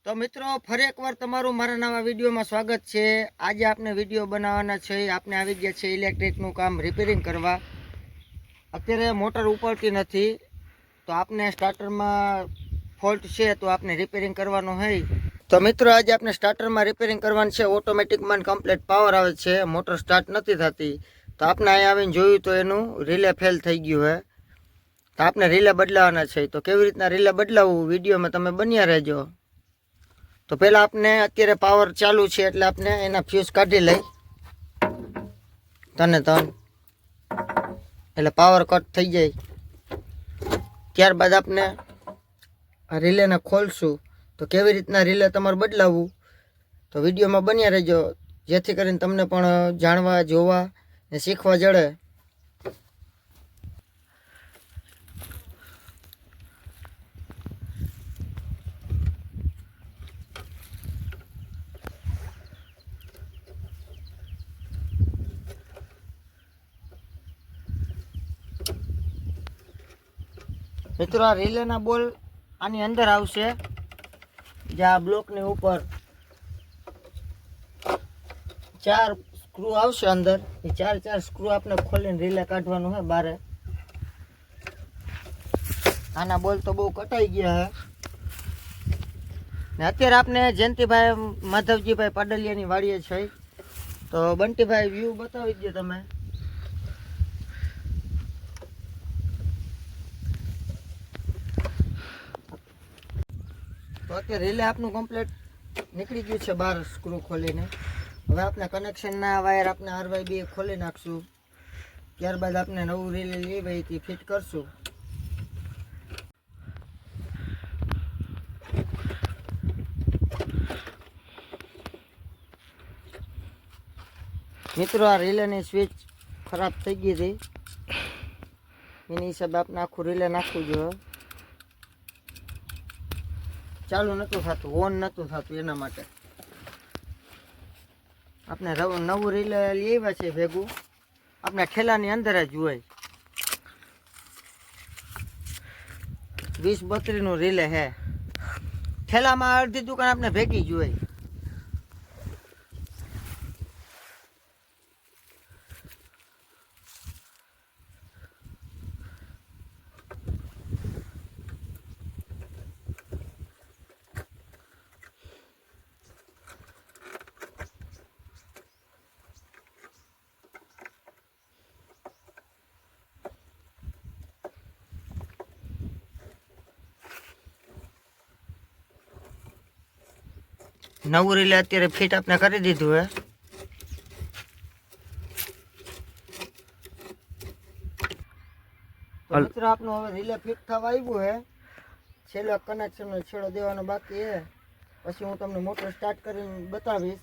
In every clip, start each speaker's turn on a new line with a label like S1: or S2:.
S1: तो मित्रों फरी एक बार तमारू मारा नवा विडियो में स्वागत है। आज आपने विडियो बनावाना छे। आपने आवी गया छे इलेक्ट्रिक नु काम रिपेरिंग करवा। अत्यारे मोटर उपड़ती नथी तो आपने स्टार्टर में फॉल्ट है तो आपने रिपेरिंग करवानो है। तो मित्रों आज आपने स्टार्टर में रिपेरिंग करवानी छे। ऑटोमेटिक में कम्प्लीट पावर आवे छे, मोटर स्टार्ट नथी थती तो आपने अहीं आवीने जोयुं तो एनु रिले फेल थई गयुं है तो आपने रिले बदलावाना छे। तो केवी रीतना रिले बदलावવું विडियो में तमे बन्या रहेजो। तो पहला आपने अत्यारे पावर चालू है एटले आपने एना फ्यूज काढी लई तने तन एटले पावर कट थई जाय। त्यारबाद आपने आ रिले ने खोलशुं तो केवी रीतना रिले तमारे बदलावવું तो विडियो में बन्या रहेजो जेथी करीने तमने पण जाणवा जोवा ने शीखवा जड़े। मित्रों आ रिले ना बोल आनी अंदर आवशे। ज्या ब्लॉक ने ऊपर 4 स्क्रू आवशे अंदर। ये 4 स्क्रू आपने खोलीने रिले काढवानुं है बारे। आना बोल तो बहु कटाई गया है ने अत्यारे आपने जयंती भाई माधवजी भाई पाडलियानी वाड़ीए छे तो बंटी भाई व्यू बतावी दो तमे। तो अत्यारे रिले आपनु कम्प्लीट निकली गयुं छे बार स्क्रू खोलीने। हवे आपने कनेक्शन ना वायर आपने RYB खोली नाखशुं। त्यारबाद आपने नवुं रिले लेवाई ते फिट करशुं। मित्रों आ रिले नी स्विच खराब थई गई थी एनी हिसाबे आपने आखुं रिले नाखवुं जोईए। चालू नतुं थतुं, ऑन नतुं थतुं एना माटे आपने नवुं रिले लई आव्या छे भेगुं आपने ठेलानी अंदर ज होय। 20-32 નું रिले है। ठेलामां अर्धी दुकान आपने भेगी ज होय। नवुं रिले अत्यारे फिट आपने करी दीधुं है। तो मित्रों आपनो हवे रिले फिट थवा आव्युं है। छेल्लो कनेक्शन नो छेड़ो देवानो बाकी है पछी हूँ तमने मोटर स्टार्ट करीने बतावीश।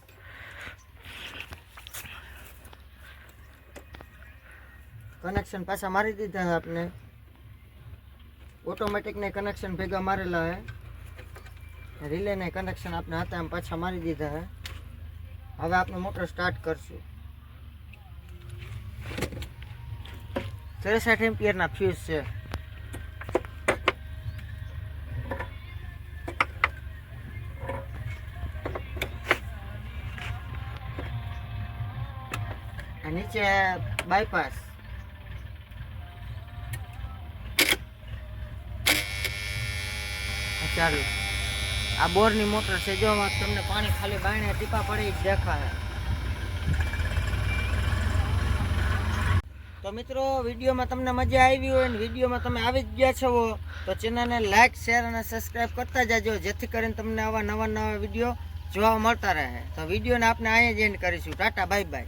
S1: कनेक्शन पाछा मारी दीधा है आपने। ऑटोमेटिक ने कनेक्शन भेगा मारेला है। रिले ने कनेक्शन आपने हाथे आम पाछा मारी दीधा है। हवे आपने मोटर स्टार्ट करशुं। 63 एम्पियर ना फ्यूज है। नीचे बायपास चालू आ बोरनी मोटर से जो तमने पानी खाली बायणे टीपा पड़े देखा है। तो मित्रों विडियो में तमने मजा आई हो विडियो में तमे आवी ज गया छो तो चेनल ने लाइक शेर और सब्सक्राइब करता जाजो जेथी करीने तमने आवा नवा नवा विडियो जोवा मळता रहे। तो विडियो ने आपने अहीं ज एंड करीशुं। Tata bye bye.